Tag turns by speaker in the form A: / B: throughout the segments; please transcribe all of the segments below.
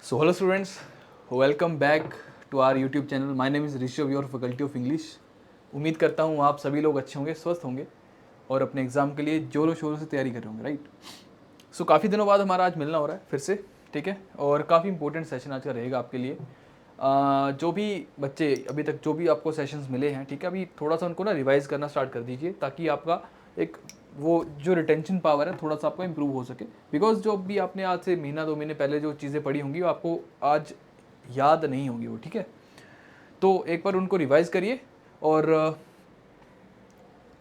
A: So hello students, welcome back to our YouTube channel. My name is Rishabh, your faculty of English. उम्मीद करता हूँ आप सभी लोग अच्छे होंगे, स्वस्थ होंगे और अपने एग्ज़ाम के लिए जोरों शोरों से तैयारी कर रहे होंगे, राइट। सो काफ़ी दिनों बाद हमारा आज मिलना हो रहा है फिर से, ठीक है। और काफ़ी इंपॉर्टेंट सेशन आज का रहेगा आपके लिए। जो भी बच्चे अभी तक जो भी आपको सेशंस मिले हैं, ठीक है, अभी थोड़ा सा उनको ना रिवाइज करना स्टार्ट कर दीजिए ताकि आपका एक वो जो रिटेंशन पावर है थोड़ा सा आपका इंप्रूव हो सके। बिकॉज जो भी आपने आज से महीना 2 महीने पहले जो चीज़ें पढ़ी होंगी वो आपको आज याद नहीं होंगी वो, ठीक है। तो एक बार उनको रिवाइज करिए और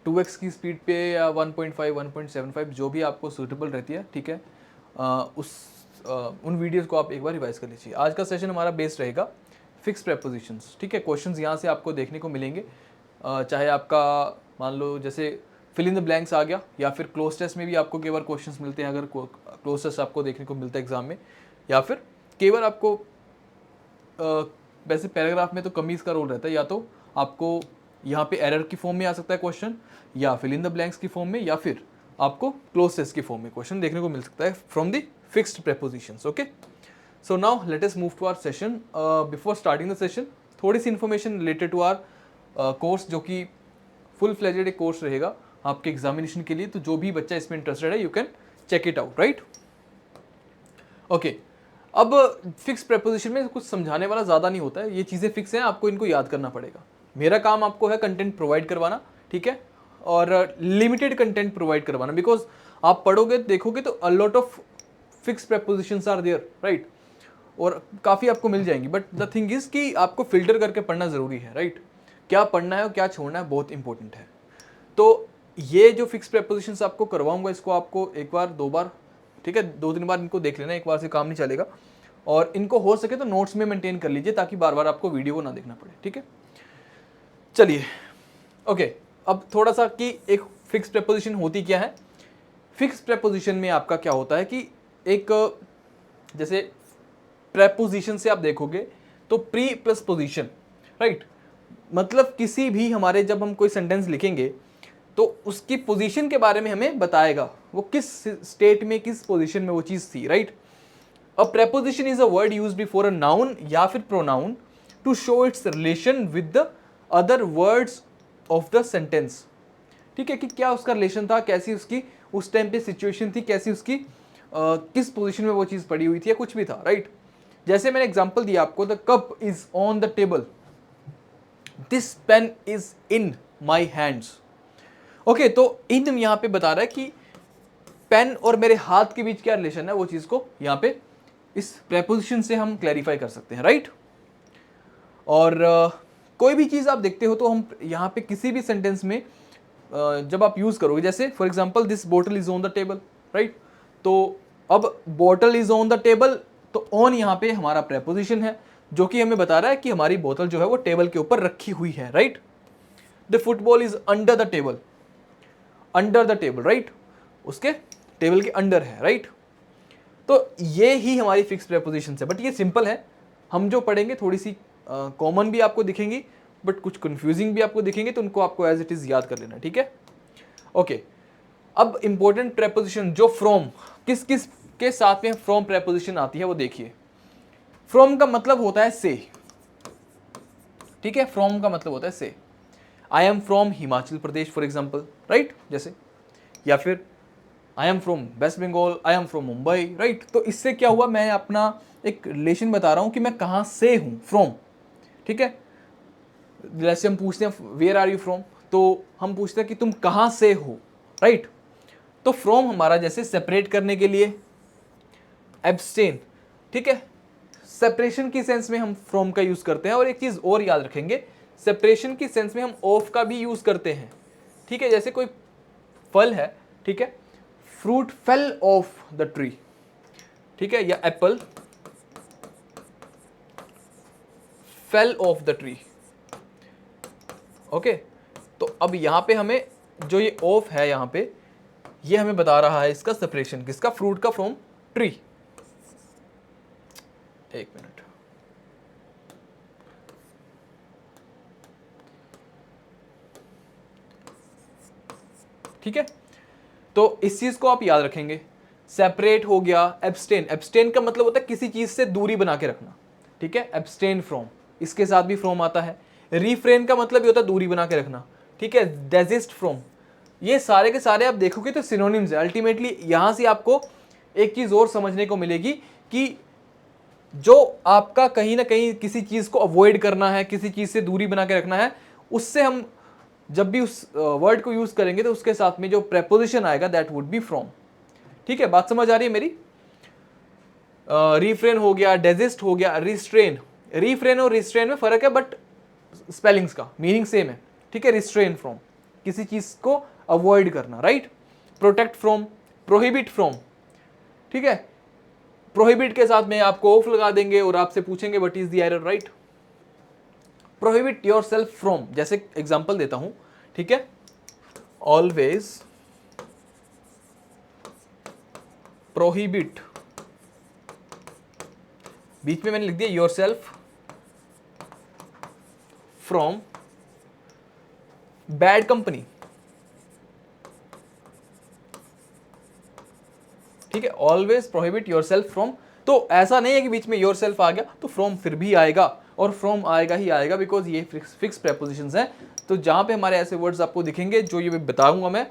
A: 2x की स्पीड पे या 1.5 1.75 जो भी आपको सूटेबल रहती है, ठीक है, उन वीडियोस को आप एक बार रिवाइज कर लीजिए। आज का सेशन हमारा बेस्ड रहेगा फिक्स प्रेपोजिशंस, ठीक है। क्वेश्चंस यहाँ से आपको देखने को मिलेंगे, चाहे आपका मान लो जैसे फिल इन द ब्लैंक्स आ गया, या फिर क्लोज टेस्ट में भी आपको कई बार क्वेश्चंस मिलते हैं, अगर क्लोज टेस्ट आपको देखने को मिलता है एग्जाम में, या फिर कई बार आपको वैसे पैराग्राफ में तो कम ही इसका रोल रहता है, या तो आपको यहाँ पे एरर की फॉर्म में आ सकता है क्वेश्चन, या फिल इन द ब्लैंक्स की फॉर्म में, या फिर आपको क्लोज टेस्ट की फॉर्म में क्वेश्चन देखने को मिल सकता है from the fixed prepositions. Okay, so now let us move to our session. Before starting the session थोड़ी सी information related to our course, जो कि फुल फ्लेजेड एक कोर्स रहेगा आपके एग्जामिनेशन के लिए। तो जो भी बच्चा इसमें इंटरेस्टेड है, you can check it out, right. Okay, अब फिक्स प्रेपोजिशन में कुछ समझाने वाला ज़्यादा नहीं होता है, ये चीज़ें फिक्स हैं, आपको इनको याद करना पड़ेगा। मेरा काम आपको है कंटेंट प्रोवाइड करवाना, ठीक है, और लिमिटेड कंटेंट प्रोवाइड करवाना। बिकॉज आप पढ़ोगे देखोगे तो a lot of fix prepositions are there, right, और काफ़ी आपको मिल जाएंगी। बट द थिंग इज़ कि आपको फिल्टर करके पढ़ना ज़रूरी है, राइट। क्या पढ़ना है और क्या छोड़ना है बहुत इंपॉर्टेंट है। तो ये जो फिक्स प्रेपोजिशंस आपको करवाऊंगा, इसको आपको एक बार दो बार, ठीक है, 2-3 बार इनको देख लेना, एक बार से काम नहीं चलेगा। और इनको हो सके तो नोट्स में मेंटेन कर लीजिए ताकि बार बार आपको वीडियो को ना देखना पड़े, ठीक है। चलिए, ओके, अब थोड़ा सा कि एक फिक्स प्रेपोजिशन होती क्या है। फिक्स प्रेपोजिशन में आपका क्या होता है कि एक जैसे प्रेपोजिशन से आप देखोगे तो प्री प्लस पोजिशन, राइट, मतलब किसी भी हमारे जब हम कोई सेंटेंस लिखेंगे तो उसकी पोजीशन के बारे में हमें बताएगा, वो किस स्टेट में किस पोजीशन में वो चीज़ थी, right. A preposition is a word used before a noun या फिर pronoun to show its relation with the other words of the sentence, ठीक है, कि क्या उसका रिलेशन था, कैसी उसकी उस टाइम पे सिचुएशन थी, कैसी उसकी किस पोजीशन में वो चीज़ पड़ी हुई थी या कुछ भी था, राइट। जैसे मैंने एग्जांपल दिया आपको, the cup is on the table, this pen is in my hands. Okay, तो इन यहाँ पे बता रहा है कि पेन और मेरे हाथ के बीच क्या रिलेशन है, वो चीज को यहाँ पे इस प्रेपोजिशन से हम क्लैरिफाई कर सकते हैं, राइट। और कोई भी चीज आप देखते हो तो हम यहाँ पे किसी भी सेंटेंस में जब आप यूज करोगे, जैसे फॉर एग्जांपल दिस बोतल is on the table, right. तो अब बोतल इज ऑन द टेबल, तो ऑन यहाँ पे हमारा प्रेपोजिशन है जो कि हमें बता रहा है कि हमारी बोतल जो है वो टेबल के ऊपर रखी हुई है, right. The football is under the table, under the table, right, उसके टेबल के अंडर है, राइट। तो ये ही हमारी फिक्स प्रेपोजिशन है, बट ये सिंपल है। हम जो पढ़ेंगे थोड़ी सी कॉमन भी आपको दिखेंगी, बट कुछ कंफ्यूजिंग भी आपको दिखेंगे, तो उनको आपको एज इट इज याद कर लेना, ठीक है। ओके, अब इंपॉर्टेंट प्रेपोजिशन जो फ्रॉम, किस किस के साथ में फ्रॉम प्रेपोजिशन आती है वो देखिए। फ्रॉम का मतलब होता है से, ठीक है, फ्रॉम का मतलब होता है से। I am from Himachal Pradesh for example, right, जैसे, या फिर I am from west Bengal, I am from Mumbai, right. तो इससे क्या हुआ, मैं अपना एक रिलेशन बता रहा हूं कि मैं कहां से हूं, फ्रॉम, ठीक है। जैसे हम पूछते हैं वेयर आर यू फ्रॉम, तो हम पूछते हैं कि तुम कहां से हो, राइट। तो फ्रॉम हमारा जैसे सेपरेट करने के लिए, एब्सटेन, ठीक है, सेपरेशन की सेंस में हम फ्रॉम का यूज करते हैं। और एक चीज और याद रखेंगे, सेपरेशन की सेंस में हम ऑफ का भी यूज करते हैं, ठीक है। जैसे कोई फल है, ठीक है, fruit fell off the tree, ठीक है, या Apple fell off the tree. Okay, तो अब यहां पे हमें जो ये ऑफ है यहां पे, ये हमें बता रहा है इसका सेपरेशन किसका, फ्रूट का फ्रॉम ट्री। एक मिनट, ठीक है। तो इस चीज को आप याद रखेंगे। सेपरेट हो गया, एब्सटेन, एब्सटेन का मतलब होता है किसी चीज से दूरी बना के रखना, ठीक है, एब्सटेन फ्रॉम, इसके साथ भी फ्रॉम आता है। रिफ्रेन का मतलब ये होता है दूरी बना के रखना, ठीक है, डेजिस्ट फ्रॉम। ये सारे के सारे आप देखोगे तो सिनोनिम्स है। अल्टीमेटली यहां से आपको एक चीज और समझने को मिलेगी कि जो आपका कहीं ना कहीं किसी चीज को अवॉइड करना है, किसी चीज से दूरी बना के रखना है, उससे हम जब भी उस वर्ड को यूज करेंगे तो उसके साथ में जो प्रेपोजिशन आएगा दैट वुड बी फ्रॉम। ठीक है, बात समझ आ रही है मेरी? रिफ्रेन हो गया, डेजिस्ट हो गया, रिस्ट्रेन। रिफ्रेन और रिस्ट्रेन में फर्क है बट स्पेलिंग्स का मीनिंग सेम है, ठीक है। रिस्ट्रेन फ्रॉम, किसी चीज को अवॉइड करना, right. Protect from, prohibit from, ठीक है। प्रोहिबिट के साथ में आपको ऑफ लगा देंगे और आपसे पूछेंगे what is the error, right. Prohibit your self from, जैसे एग्जाम्पल देता हूं, ठीक है। ऑलवेज प्रोहिबिट, बीच में मैंने लिख दिया your self from bad company, ठीक है। Always prohibit your self from, तो ऐसा नहीं है कि बीच में योर सेल्फ आ गया तो फ्रॉम फिर भी आएगा, और फ्रॉम आएगा ही आएगा, बिकॉज ये फिक्स प्रेपोजिशंस हैं। तो जहां पे हमारे ऐसे वर्ड्स आपको दिखेंगे जो ये बताऊंगा मैं,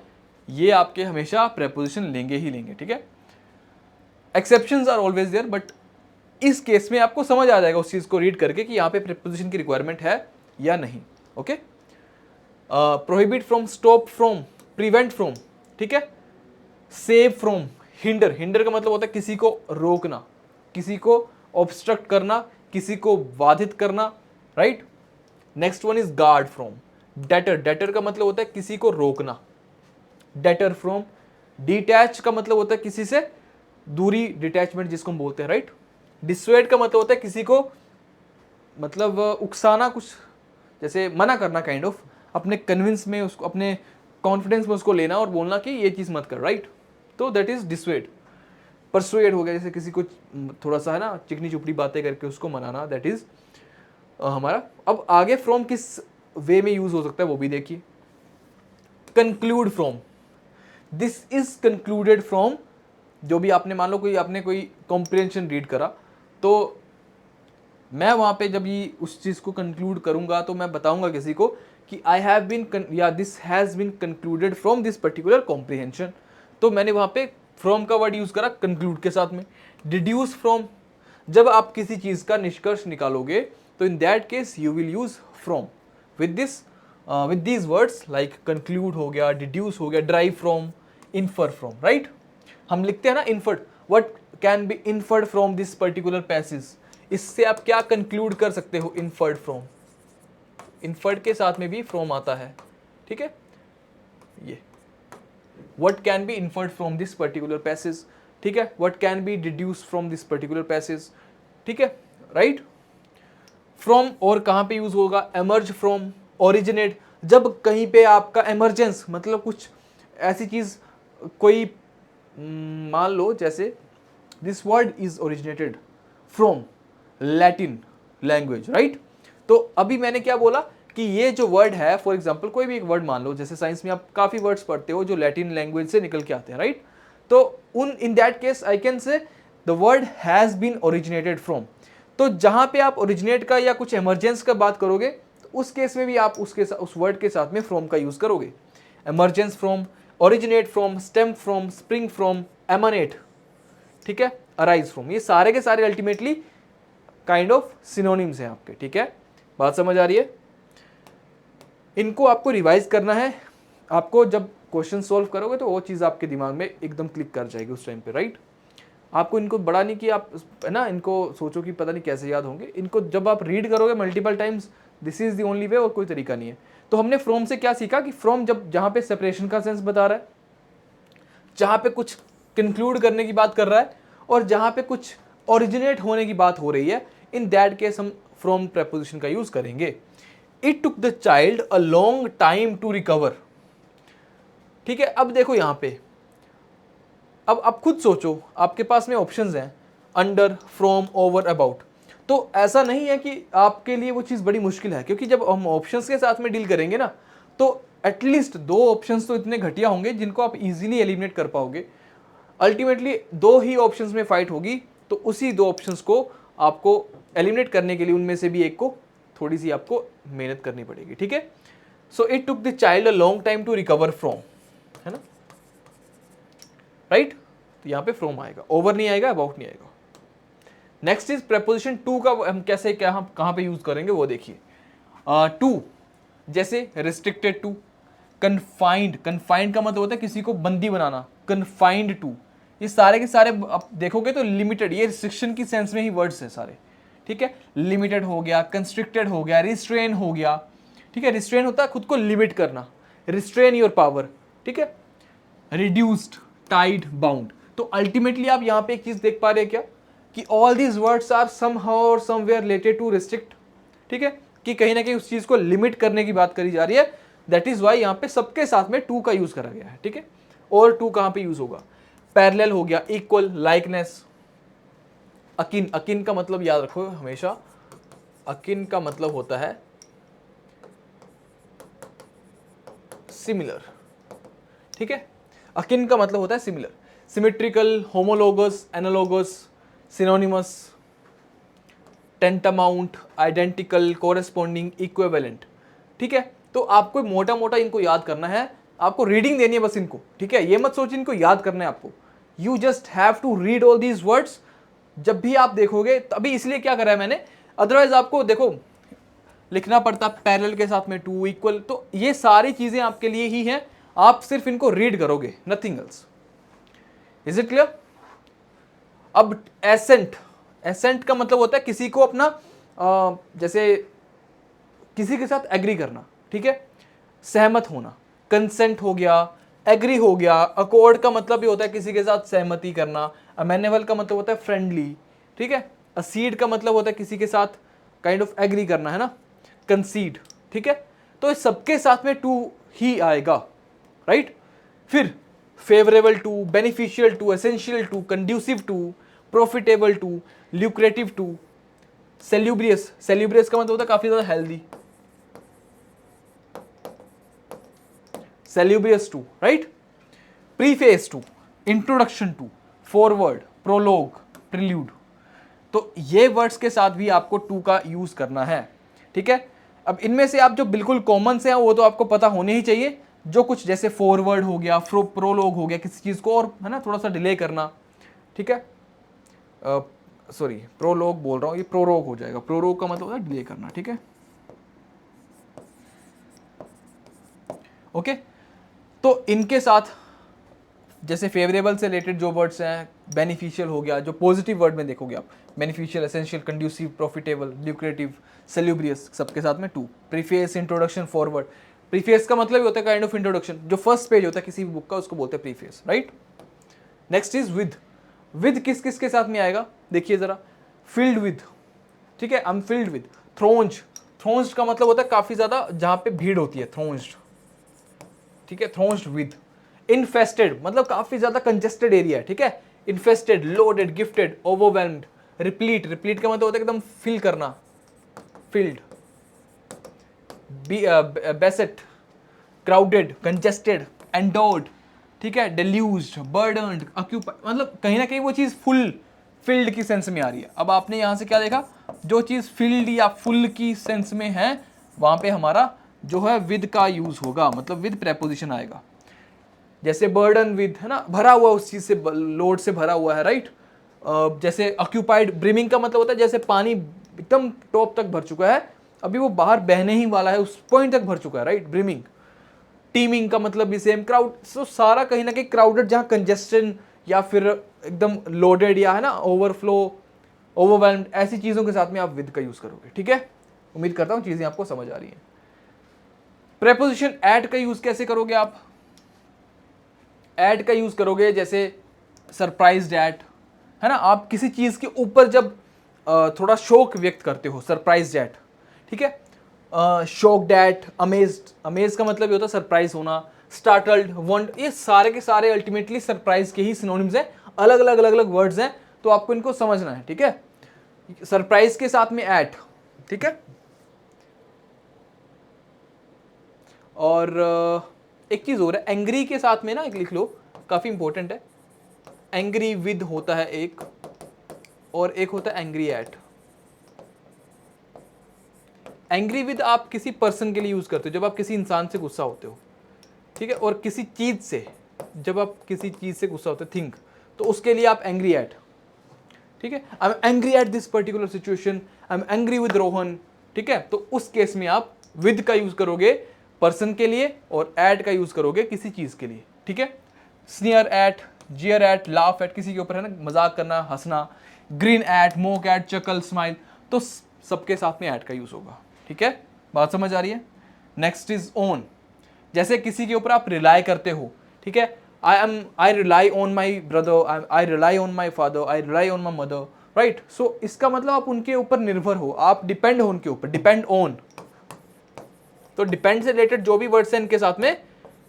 A: ये आपके हमेशा प्रेपोजिशन लेंगे ही लेंगे, ठीक है। Exceptions are always there, but इस केस में आपको समझ आ जाएगा उस चीज को रीड करके कि यहाँ पे प्रेपोजिशन की रिक्वायरमेंट है या नहीं, okay. Prohibit from, stop from, prevent from, ठीक है। सेव फ्रॉम, हिंडर, हिंडर का मतलब होता है किसी को रोकना, किसी को ऑब्स्ट्रक्ट करना, किसी को बाधित करना, right. Next one is guard from. Debtor, debtor का मतलब होता है किसी को रोकना, डेटर फ्रॉम। डिटैच का मतलब होता है किसी से दूरी, डिटैचमेंट जिसको हम बोलते हैं, राइट। डिसवेड का मतलब होता है किसी को मतलब उकसाना, कुछ जैसे मना करना, काइंड ऑफ अपने कन्विंस में उसको, अपने कॉन्फिडेंस में उसको लेना और बोलना कि ये चीज मत कर, राइट। तो दैट इज डिसवेड। परसुएड हो गया, जैसे किसी को थोड़ा सा है ना चिकनी चुपड़ी बातें करके उसको मनाना, दैट इज हमारा। अब आगे फ्रॉम किस वे में यूज हो सकता है वो भी देखिए। Conclude from, this is concluded from, जो भी आपने मान लो कोई आपने कोई कॉम्प्रिहेंशन रीड करा, तो मैं वहां पे जब ये उस चीज को कंक्लूड करूंगा तो मैं बताऊंगा किसी को कि आई हैव बीन या this has been concluded from this particular comprehension, तो मैंने वहां पे फ्रॉम का वर्ड यूज करा कंक्लूड के साथ में। डिड्यूस फ्रॉम, जब आप किसी चीज का निष्कर्ष निकालोगे तो in that case you will use from with this with these words like conclude हो गया, डिड्यूस हो गया, derive from, infer from, right. हम लिखते हैं ना inferred, what can be inferred from this particular passage, इससे आप क्या कंक्लूड कर सकते हो, इन्फर्ड फ्रॉम। इन्फर्ड के साथ में भी फ्रॉम आता है, ठीक है। ये what can be inferred from this particular passage, ठीक है। what can be deduced from this particular passage, ठीक है, राइट। from और कहाँ पे यूज होगा, emerge from, originate, जब कहीं पे आपका emergence मतलब कुछ ऐसी चीज कोई मान लो जैसे this word is originated from Latin language, right. तो अभी मैंने क्या बोला कि ये जो वर्ड है, फॉर एग्जाम्पल कोई भी एक वर्ड मान लो, जैसे साइंस में आप काफी वर्ड्स पढ़ते हो जो लैटिन लैंग्वेज से निकल के आते हैं, राइट। तो उन in that case I can say the word has been originated from. तो जहां पे आप ओरिजिनेट का या कुछ एमरजेंस का बात करोगे तो उस केस में भी आप उस वर्ड के साथ में फ्रॉम का यूज करोगे। Emergence from, originate from, stem from, spring from, emanate, ठीक है, अराइज फ्रॉम, ये सारे के सारे अल्टीमेटली काइंड ऑफ सिनोनिम्स हैं आपके, ठीक है। बात समझ आ रही है? इनको आपको रिवाइज करना है, आपको जब क्वेश्चन सॉल्व करोगे तो वो चीज़ आपके दिमाग में एकदम क्लिक कर जाएगी उस टाइम पे, राइट। आपको इनको बड़ा नहीं कि आप है ना इनको सोचो कि पता नहीं कैसे याद होंगे, इनको जब आप रीड करोगे multiple times, this is the only way, और कोई तरीका नहीं है। तो हमने फ्रॉम से क्या सीखा कि फ्रॉम जब जहाँ पे सेपरेशन का सेंस बता रहा है, जहाँ पे कुछ कंक्लूड करने की बात कर रहा है, और जहाँ पे कुछ ओरिजिनेट होने की बात हो रही है, इन दैट केस हम फ्रॉम प्रेपोजिशन का यूज करेंगे। It took the child a long time to recover, ठीक है। अब देखो यहां पे, अब आप खुद सोचो, आपके पास में ऑप्शंस हैं, अंडर, फ्रॉम, ओवर, अबाउट। तो ऐसा नहीं है कि आपके लिए वो चीज़ बड़ी मुश्किल है, क्योंकि जब हम ऑप्शंस के साथ में डील करेंगे ना, तो एटलीस्ट 2 ऑप्शंस तो इतने घटिया होंगे जिनको आप इजीली एलिमिनेट कर पाओगे। अल्टीमेटली दो ही ऑप्शंस में फाइट होगी, तो उसी दो ऑप्शंस को आपको एलिमिनेट करने के लिए उनमें से भी एक को थोड़ी सी आपको मेहनत करनी पड़ेगी, ठीक है। So it took the child a long time to recover from, है ना, राइट। तो यहाँ पे फ्रॉम आएगा, ओवर नहीं आएगा, अबाउट नहीं आएगा। नेक्स्ट इज प्रेपोजिशन टू का हम कैसे क्या हम कहाँ पे यूज करेंगे वो देखिए। टू जैसे रिस्ट्रिक्टेड टू, कन्फाइंड, कन्फाइंड का मतलब होता है किसी को बंदी बनाना, कन्फाइंड टू, ये सारे के सारे आप देखोगे तो लिमिटेड, ये रिस्ट्रिक्शन की सेंस में ही वर्ड्स हैं सारे, ठीक है। लिमिटेड हो गया, कंस्ट्रिक्टेड हो गया, रिस्ट्रेन हो गया, ठीक है। रिस्ट्रेन होता है खुद को लिमिट करना, रिस्ट्रेन योर पावर, ठीक है। Reduced, tied, bound. तो अल्टीमेटली आप यहाँ पे एक चीज देख पा रहे हैं क्या, कि all these words are somehow और समवेयर रिलेटेड टू रिस्ट्रिक्ट, ठीक है, कि कहीं ना कहीं उस चीज को लिमिट करने की बात करी जा रही है। दैट इज वाई यहाँ पे सबके साथ में टू का यूज करा गया है, ठीक है। और टू कहाँ पे यूज होगा, पैरेलल हो गया, इक्वल, लाइकनेस, अकिन, अकिन का मतलब याद रखो हमेशा, अकिन का मतलब होता है सिमिलर, ठीक है। अकिन का मतलब होता है similar, symmetrical, homologous, analogous, synonymous, tantamount, identical, corresponding, equivalent, ठीक है। तो आपको मोटा मोटा इनको याद करना है, आपको रीडिंग देनी है बस इनको, ठीक है। ये मत सोचिए इनको याद करना है आपको, you just have to read all these words. जब भी आप देखोगे, तभी इसलिए क्या करा है मैंने, अदरवाइज आपको देखो लिखना पड़ता पैरेलल के साथ में टू, इक्वल, तो ये सारी चीजें आपके लिए ही हैं, आप सिर्फ इनको रीड करोगे, nothing else. Is it clear? अब एसेंट, एसेंट का मतलब होता है किसी को अपना जैसे किसी के साथ एग्री करना, ठीक है, सहमत होना, कंसेंट हो गया, एग्री हो गया। अकॉर्ड का मतलब भी होता है किसी के साथ सहमति करना। अमेनेबल का मतलब होता है फ्रेंडली, ठीक है। असीड का मतलब होता है किसी के साथ काइंड ऑफ एग्री करना, है ना, कंसीड, ठीक है। तो इस सबके साथ में टू ही आएगा, राइट। फिर favourable to, beneficial to, essential to, conducive to, profitable to, lucrative to, salubrious, salubrious का मतलब होता है काफी ज्यादा healthy, salubrious to, right. Preface to, introduction to, foreword, prologue, prelude. तो ये वर्ड्स के साथ भी आपको टू का यूज करना है, ठीक है। अब इनमें से आप जो बिल्कुल कॉमन से हैं वो तो आपको पता होने ही चाहिए, जो कुछ जैसे फॉरवर्ड हो गया, प्रोलोग हो गया, किसी चीज को और, है ना, थोड़ा सा डिले करना, ठीक है। सॉरी, प्रोलोग बोल रहा हूँ, ये प्रोरोग हो जाएगा, प्रोरोग का मतलब होता है डिले करना, ठीक है, ओके। तो इनके साथ जैसे फेवरेबल से रिलेटेड जो वर्ड्स हैं, बेनिफिशियल हो गया, जो पॉजिटिव वर्ड में देखोगे आप, beneficial, essential, conducive, profitable, lucrative, salubrious, सबके साथ में to. Preface, introduction, foreword. Preface का मतलब होता है काइंड ऑफ इंट्रोडक्शन, जो फर्स्ट पेज होता है किसी भी बुक का उसको बोलते हैं preface, right. Next is with. With किस किस के साथ में आएगा देखिए जरा, फिल्ड विद, ठीक है, आई एम फिल्ड विद। थ्रोन्ज, थ्रोन्ज का मतलब होता है काफी ज्यादा जहां पे भीड़ होती है, थ्रोन्ज, ठीक है, थ्रोन्ज विद। इन्फेस्टेड मतलब काफी ज्यादा कंजेस्टेड एरिया है, ठीक है। Infested, loaded, gifted, overwhelmed, replete, replete का मतलब होता है एकदम फिल करना, फिल्ड। बेसेट, क्राउडेड, कंजेस्टेड, एंडोर्ड, ठीक है, डेल्यूज्ड, बर्डन्ड, ऑक्यूपाइड, मतलब कहीं ना कहीं वो चीज फुल, फिल्ड की सेंस में आ रही है। अब आपने यहां से क्या देखा, जो चीज फिल्ड या फुल की सेंस में है वहां पे हमारा जो है विद का यूज होगा, मतलब विद प्रेपोजिशन आएगा। जैसे बर्डन विद, है ना, भरा हुआ, उस चीज से, लोड से भरा हुआ है, राइट। जैसे ऑक्यूपाइड, ब्रिमिंग का मतलब होता है जैसे पानी एकदम टॉप तक भर चुका है, अभी वो बाहर बहने ही वाला है, उस पॉइंट तक भर चुका है, राइट, ब्रिमिंग। टीमिंग का मतलब भी सेम, क्राउड। सो सारा कहीं ना कहीं क्राउडेड, जहां कंजेस्शन या फिर एकदम लोडेड या, है ना, ओवरफ्लो, ओवरवेल्म्ड, ऐसी चीजों के साथ में आप विद का यूज करोगे, ठीक है। उम्मीद करता हूं चीजें आपको समझ आ रही हैं। प्रेपोजिशन एट का यूज कैसे करोगे आप, एट का यूज करोगे जैसे सरप्राइज्ड एट, है ना, आप किसी चीज के ऊपर जब थोड़ा शौक व्यक्त करते हो, सरप्राइज्ड एट, ठीक है। शॉक्ड एट, अमेज्ड, अमेज का मतलब ये होता है सरप्राइज होना, स्टार्टल्ड, वंड, ये सारे के सारे अल्टीमेटली सरप्राइज के ही सिनोनिम्स हैं, अलग अलग अलग अलग वर्ड्स हैं, तो आपको इनको समझना है, ठीक है। सरप्राइज के साथ में एट, ठीक है। और एक चीज और है, एंग्री के साथ में ना एक लिख लो, काफी इंपॉर्टेंट है, एंग्री विद होता है एक, और एक होता है एंग्री एट। एंग्री विद आप किसी पर्सन के लिए यूज करते हो जब आप किसी इंसान से गुस्सा होते हो, ठीक है, और किसी चीज से, जब आप किसी चीज से गुस्सा होते हो, थिंक, तो उसके लिए आप एंग्री एट, ठीक है, I am angry at this particular situation, I am angry with Rohan, ठीक है, तो उस केस में आप विद का यूज करोगे पर्सन के लिए और एट का यूज करोगे किसी चीज के लिए, ठीक है। Sneer at, jeer at, laugh at, किसी के ऊपर है ना मजाक करना, हंसना, grin at, mock at, chuckle, smile, तो सबके साथ में एट का यूज होगा, ठीक है, बात समझ आ रही है। नेक्स्ट इज ओन, जैसे किसी के ऊपर आप रिलाई करते हो, ठीक है, I rely on my brother, I rely on my father, I rely on my mother, right. So इसका मतलब आप उनके ऊपर निर्भर हो, आप डिपेंड हो उनके ऊपर, डिपेंड ऑन। तो डिपेंड से रिलेटेड जो भी वर्ड्स हैं इनके साथ में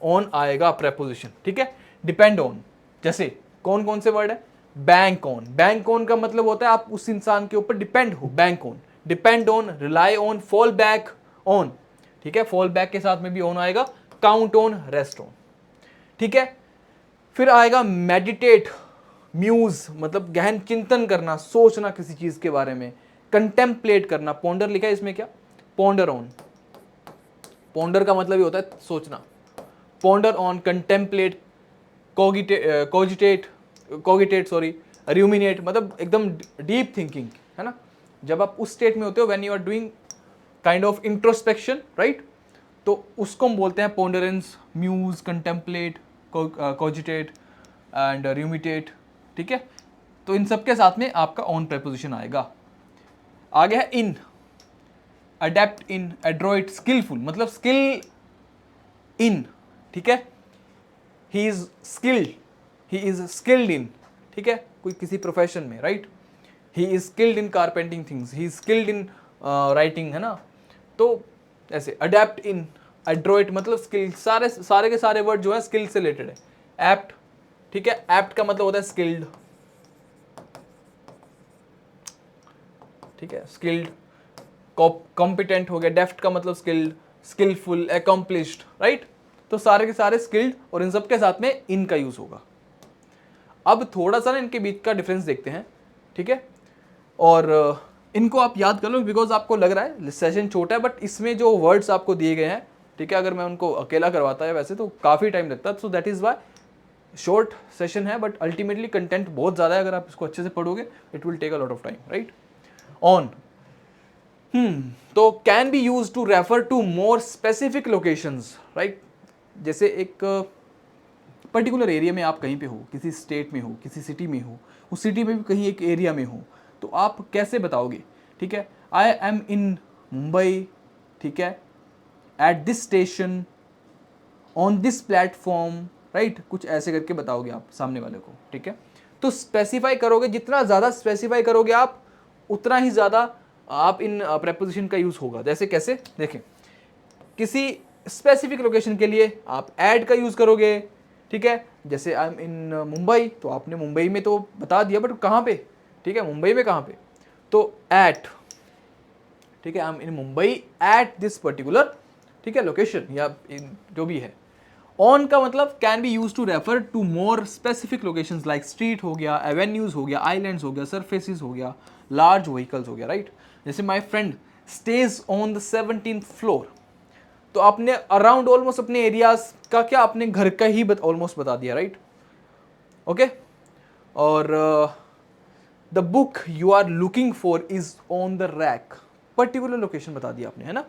A: ऑन आएगा प्रेपोजिशन, ठीक है, डिपेंड ऑन। जैसे कौन कौन से वर्ड है, बैंक ऑन, बैंक ऑन का मतलब होता है आप उस इंसान के ऊपर डिपेंड हो, bank on, depend on, rely on, fall back on, ठीक है, फॉल बैक के साथ में भी ऑन आएगा, काउंट ऑन, रेस्ट ऑन, ठीक है। फिर आएगा मेडिटेट, म्यूज मतलब गहन चिंतन करना, सोचना किसी चीज के बारे में, कंटेम्पलेट करना, पॉन्डर लिखा है इसमें क्या, पॉन्डर ऑन, पॉन्डर का मतलब ये होता है सोचना, ponder on, contemplate, cogitate sorry, ruminate, मतलब एकदम डीप थिंकिंग, है ना, जब आप उस स्टेट में होते हो when you are doing kind of introspection, right, तो उसको हम बोलते हैं ponderance, muse, contemplate, cogitate and ruminate, ठीक है। तो इन सब के साथ में आपका ऑन प्रेपोजिशन आएगा। आगे है इन, अडेप्ट इन, एड्रॉइट, स्किलफुल, मतलब स्किल इन, ठीक है, he is skilled, he is skilled in, ठीक है, कोई किसी प्रोफेशन में, right, he is skilled in carpentry things, he is skilled in writing, है ना, तो ऐसे अडेप्ट इन, एड्रॉइट मतलब स्किल, सारे के सारे वर्ड जो है स्किल से रिलेटेड है। एप्ट, ठीक है, एप्ट का मतलब होता है स्किल्ड, ठीक है, स्किल्ड, कॉम्पिटेंट हो गया, डेफ्ट का मतलब स्किल्ड, स्किलफुल, अकम्प्लिश्ड, राइट, तो सारे के सारे स्किल्ड, और इन सब के साथ में इन का यूज होगा। अब थोड़ा सा ना इनके बीच का डिफरेंस देखते हैं, ठीक है, और इनको आप याद कर लो बिकॉज आपको लग रहा है सेशन छोटा है, बट इसमें जो वर्ड्स आपको दिए गए हैं, ठीक है, अगर मैं उनको अकेला करवाता है वैसे तो काफ़ी टाइम लगता है, so that is why short session है, बट अल्टीमेटली कंटेंट बहुत ज़्यादा है, अगर आप इसको अच्छे से पढ़ोगे it will take a lot of time, right. On, तो can be use to refer to more specific locations, right, जैसे एक पर्टिकुलर एरिया में आप कहीं पे हो, किसी स्टेट में हो, किसी सिटी में हो, उस सिटी में भी कहीं एक एरिया में हो, तो आप कैसे बताओगे, ठीक है, आई एम इन मुंबई, ठीक है, at this station, on this platform, right, कुछ ऐसे करके बताओगे आप सामने वाले को, ठीक है। तो स्पेसिफाई करोगे, जितना ज़्यादा स्पेसिफाई करोगे आप उतना ही ज़्यादा आप इन प्रेपोजिशन का यूज़ होगा। जैसे कैसे देखें, किसी स्पेसिफिक लोकेशन के लिए आप एट का यूज़ करोगे, ठीक है, जैसे आई एम इन मुंबई, तो आपने मुंबई में तो बता दिया, बट कहाँ पे, ठीक है, मुंबई में कहाँ पे, तो एट, ठीक है, I am in Mumbai at this particular, ठीक है, लोकेशन या जो भी है। ऑन का मतलब can be use to refer to more specific locations like street हो गया, एवेन्यूज हो गया, आइलैंड्स हो गया, सरफेसिस हो गया, लार्ज व्हीकल्स हो गया, राइट। जैसे my friend stage on the 17th floor, तो आपने अराउंड ऑलमोस्ट अपने एरियाज का क्या, अपने घर का ही ऑलमोस्ट बता दिया, राइट, ओके। और the book you are looking for is on the rack, particular location बता दिया आपने, है ना।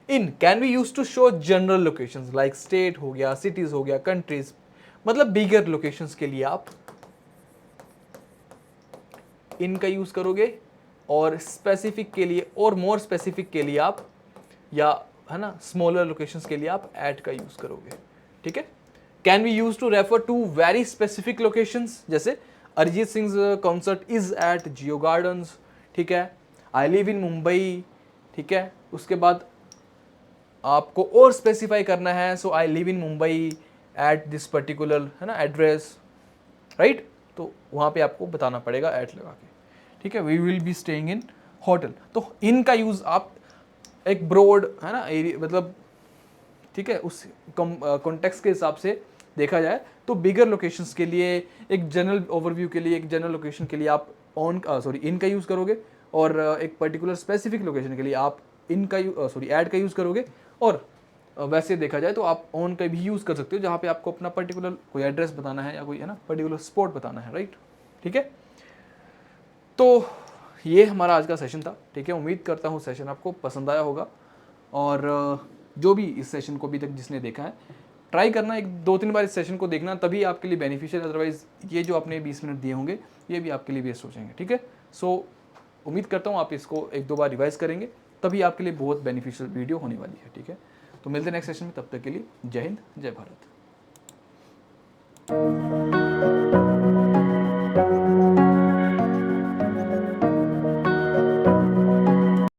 A: In can be use to show general locations like state हो गया, सिटीज हो गया, कंट्रीज, मतलब बिगर लोकेशंस के लिए आप इन का यूज करोगे, और स्पेसिफिक के लिए और मोर स्पेसिफिक के लिए आप, या है ना स्मॉलर लोकेशंस के लिए आप एट का यूज करोगे, ठीक है। Can be use to refer to very specific locations, जैसे Arijit Singh concert is at Jio Gardens, ठीक है, आई लिव इन मुंबई, ठीक है, उसके बाद आपको और स्पेसिफाई करना है, so I live in Mumbai at this particular, है ना, एड्रेस, राइट, तो वहाँ पे आपको बताना पड़ेगा एट लगा के, ठीक है। We will be staying in hotel, तो इन का यूज़ आप एक ब्रॉड, है ना, एरिया मतलब, ठीक है, उस कॉन्टेक्स्ट के हिसाब से देखा जाए तो बिगर लोकेशंस के लिए, एक जनरल ओवरव्यू के लिए, एक जनरल लोकेशन के लिए आप इन का यूज़ करोगे, और एक पर्टिकुलर स्पेसिफिक लोकेशन के लिए आप इन का ऐड का यूज़ करोगे। और वैसे देखा जाए तो आप ऑन का भी यूज़ कर सकते हो जहाँ पे आपको अपना पर्टिकुलर कोई एड्रेस बताना है या कोई है ना पर्टिकुलर स्पॉट बताना है, राइट। ठीक है, तो ये हमारा आज का सेशन था। ठीक है, उम्मीद करता हूँ सेशन आपको पसंद आया होगा, और जो भी इस सेशन को अभी तक जिसने देखा है, ट्राई करना, एक 2-3 बार इस सेशन को देखना, तभी आपके लिए बेनिफिशियल, अदरवाइज ये जो आपने 20 मिनट दिए होंगे ये भी आपके लिए वेस्ट हो जाएंगे। ठीक है, सो उम्मीद करता हूँ आप इसको 1-2 बार रिवाइज करेंगे, तभी आपके लिए बहुत बेनिफिशियल वीडियो होने वाली है। ठीक है, तो मिलते हैं नेक्स्ट सेशन में, तब तक के लिए जय हिंद, जय भारत।